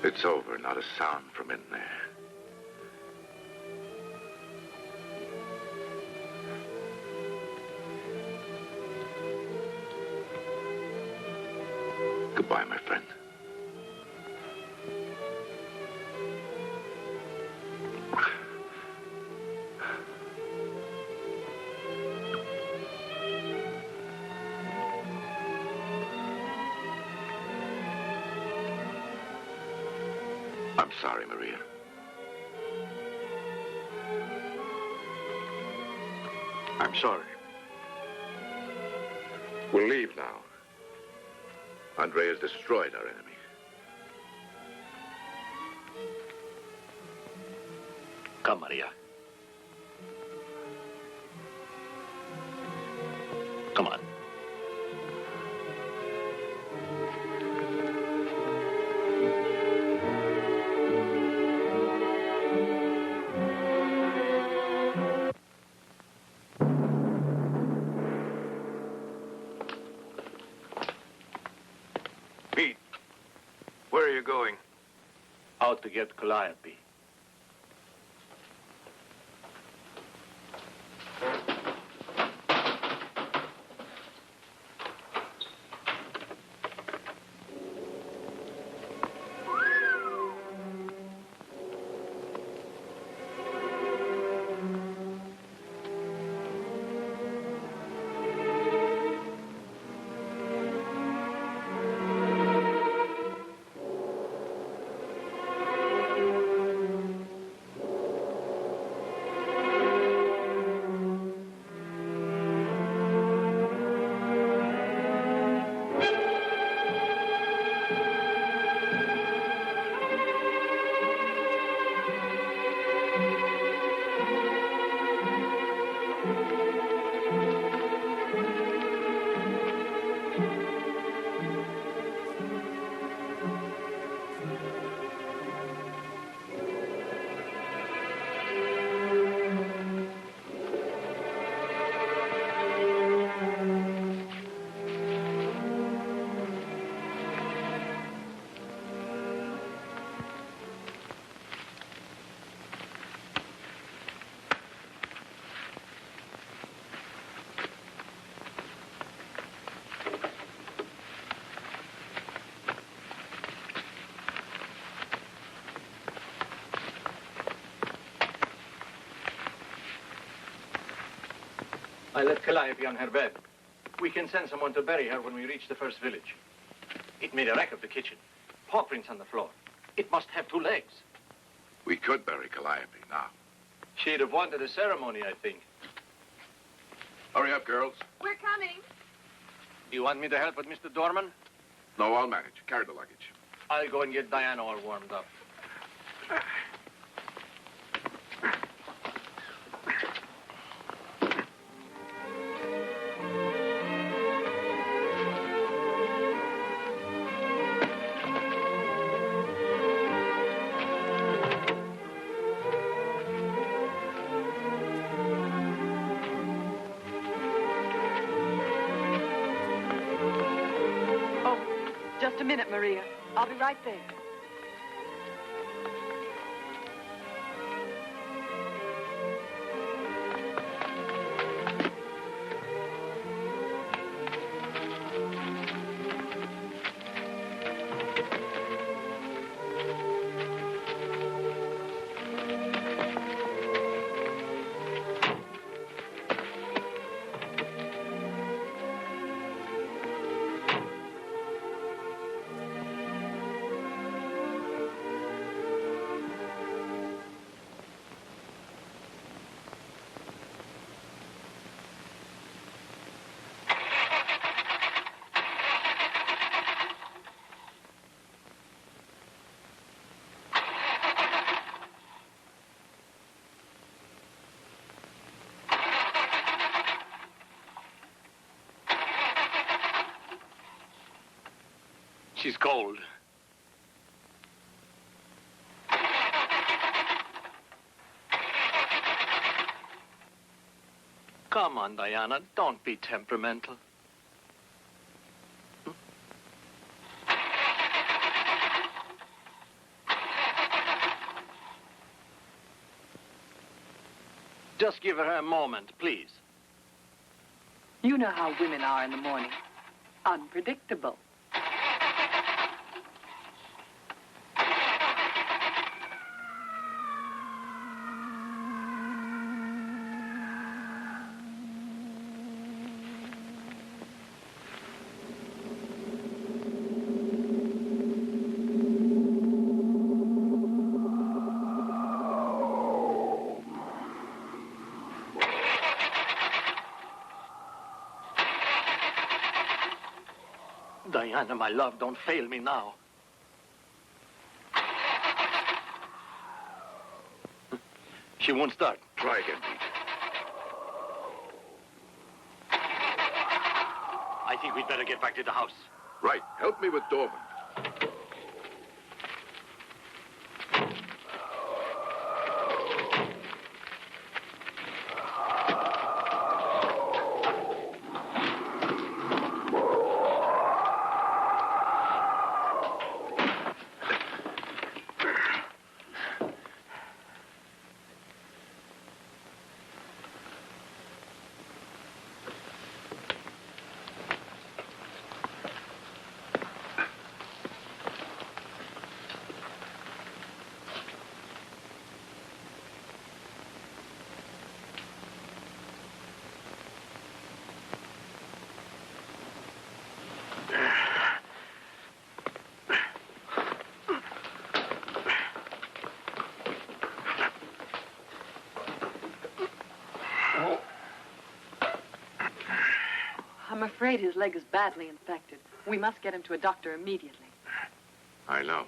It's over, not a sound from in there. Goodbye, my friend. I'm sorry, Maria. I'm sorry. We'll leave now. Andre has destroyed our enemy. Come, Maria. Come on. Pete, where are you going? Out to get Calliope. I left Calliope on her bed. We can send someone to bury her when we reach the first village. It made a wreck of the kitchen. Paw prints on the floor. It must have 2 legs. We could bury Calliope now. She'd have wanted a ceremony, I think. Hurry up, girls. We're coming. Do you want me to help with Mr. Dorman? No, I'll manage. Carry the luggage. I'll go and get Diana all warmed up. Just a minute, Maria. I'll be right there. She's cold. Come on, Diana. Don't be temperamental. Just give her a moment, please. You know how women are in the morning. Unpredictable. Diana, my love, don't fail me now. She won't start. Try again, Pete. I think we'd better get back to the house. Right. Help me with Dorman. I'm afraid his leg is badly infected. We must get him to a doctor immediately. I know.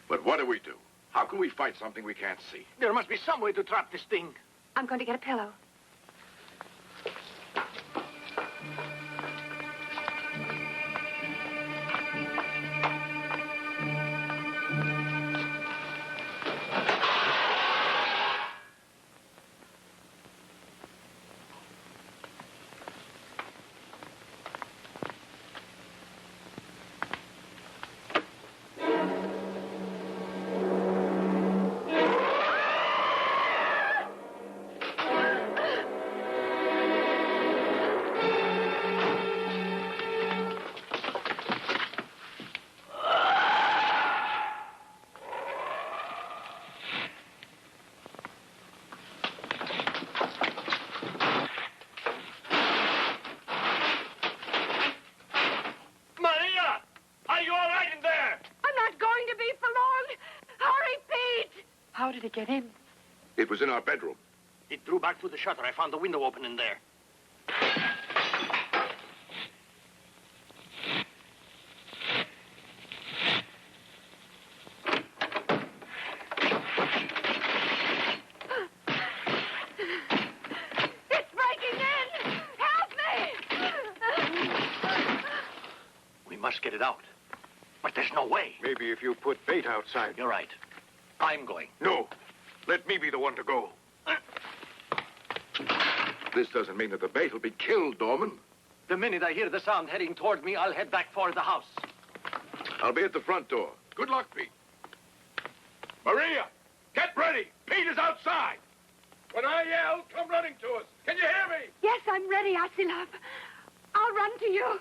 But what do we do? How can we fight something we can't see? There must be some way to trap this thing. I'm going to get a pillow. did it get in? It was in our bedroom. It drew back through the shutter. I found the window open in there. It's breaking in! Help me! We must get it out. But there's no way. Maybe if you put bait outside. You're right. I'm going. No. Let me be the one to go. This doesn't mean that the bait will be killed, Dorman. The minute I hear the sound heading toward me, I'll head back for the house. I'll be at the front door. Good luck, Pete. Maria, get ready. Pete is outside. When I yell, come running to us. Can you hear me? Yes, I'm ready, Arsilov. I'll run to you.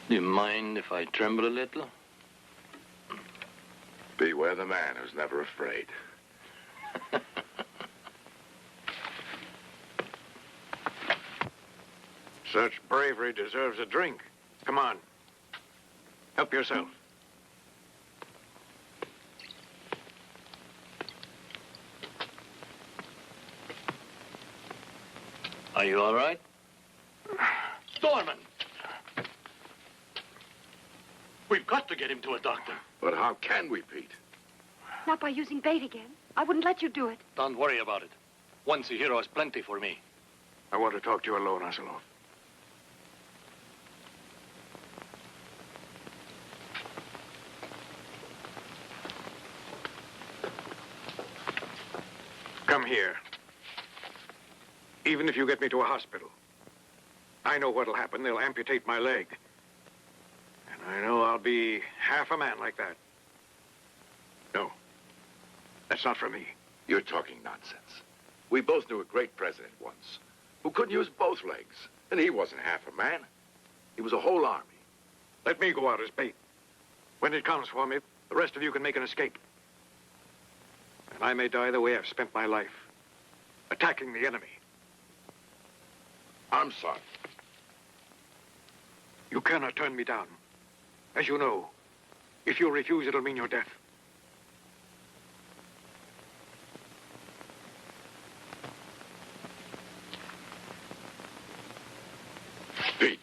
Do you mind if I tremble a little? Beware the man who's never afraid. Such bravery deserves a drink. Come on. Help yourself. Are you all right? Dorman! We've got to get him to a doctor. But how can we, Pete? Not by using bait again. I wouldn't let you do it. Don't worry about it. Once a hero is plenty for me. I want to talk to you alone, Arsilov. Come here. Even if you get me to a hospital, I know what'll happen. They'll amputate my leg. And I know I'll be half a man like that. No. That's not for me. You're talking nonsense. We both knew a great president once who couldn't use both legs. And he wasn't half a man. He was a whole army. Let me go out as bait. When it comes for me, the rest of you can make an escape. And I may die the way I've spent my life, attacking the enemy. I'm sorry. You cannot turn me down. As you know, if you refuse, it'll mean your death. Pete,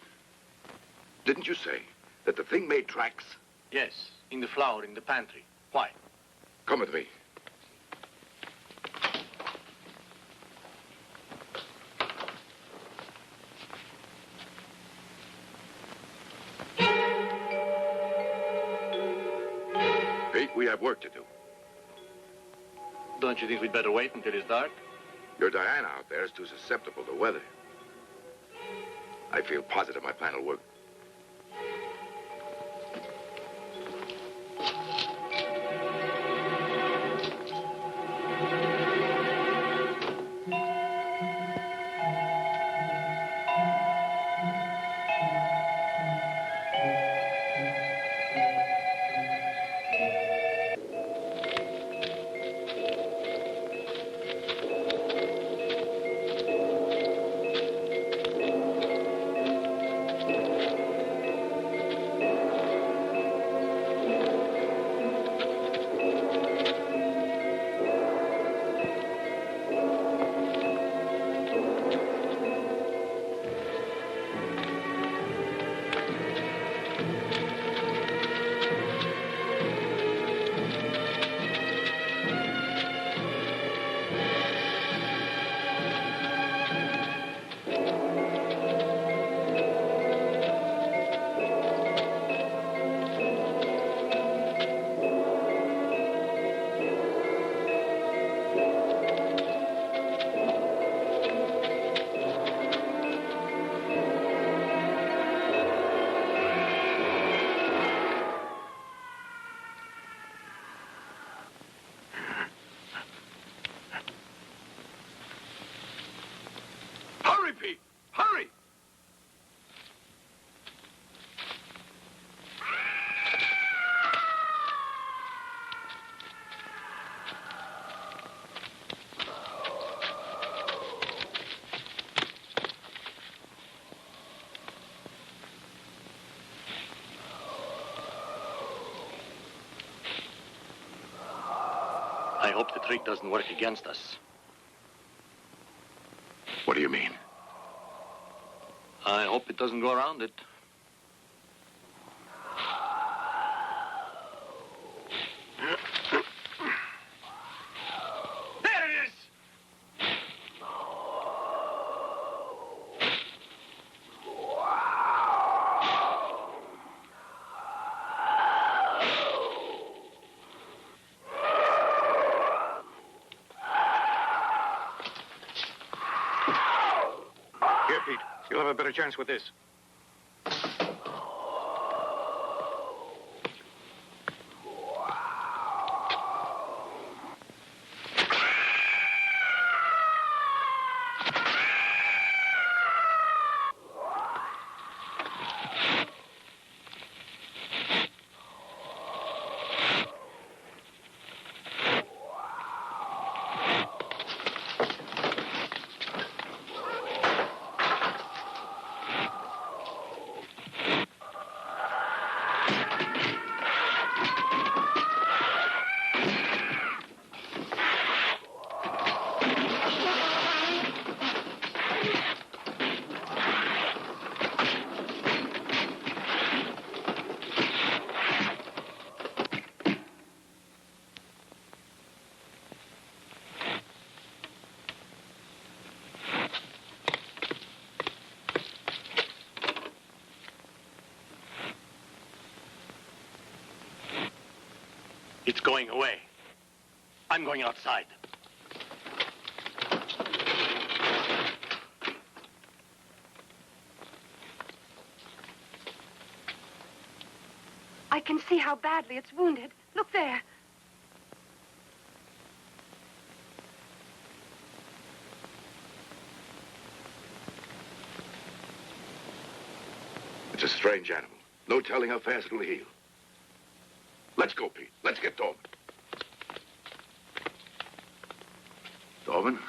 didn't you say that the thing made tracks? Yes, in the flour in the pantry. Why? Come with me. have work to do. Don't you think we'd better wait until it's dark? Your Diana out there is too susceptible to weather. I feel positive my plan will work. I hope the trick doesn't work against us. What do you mean? I hope it doesn't go around it. There it is! Here, Pete. You'll have a better chance with this. It's going away. I'm going outside. I can see how badly it's wounded. Look there. It's a strange animal. No telling how fast it'll heal. Let's go, Pete. Let's get Dorman. Dorman?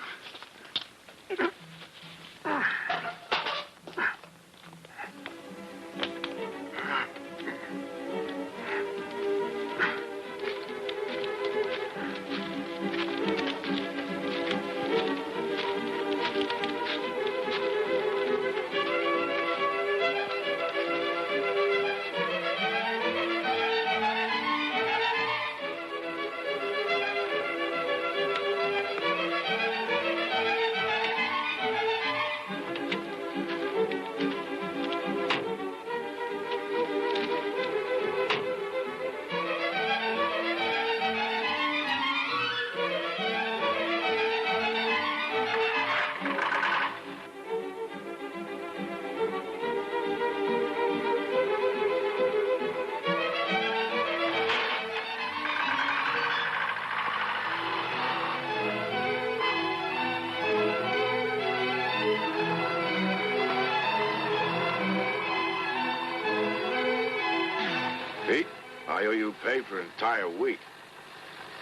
I owe you pay for an entire week.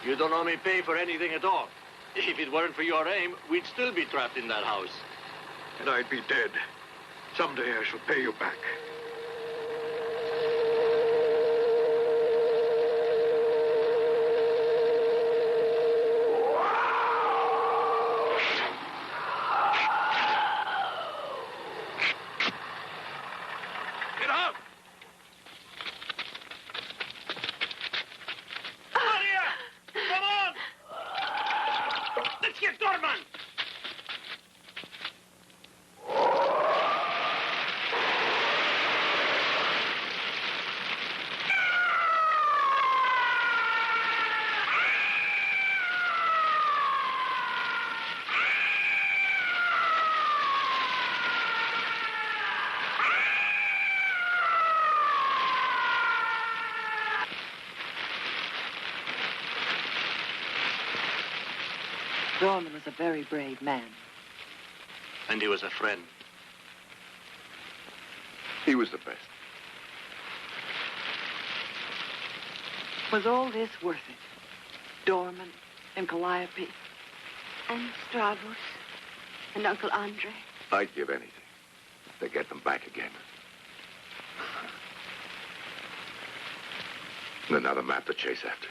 You don't owe me pay for anything at all. If it weren't for your aim, we'd still be trapped in that house. And I'd be dead. Someday I shall pay you back. Get out! Maria! Come on! Let's get Dorman! Dorman was a very brave man. And he was a friend. He was the best. Was all this worth it? Dorman and Calliope? And Stravos and Uncle Andre. I'd give anything to get them back again. And another map to chase after.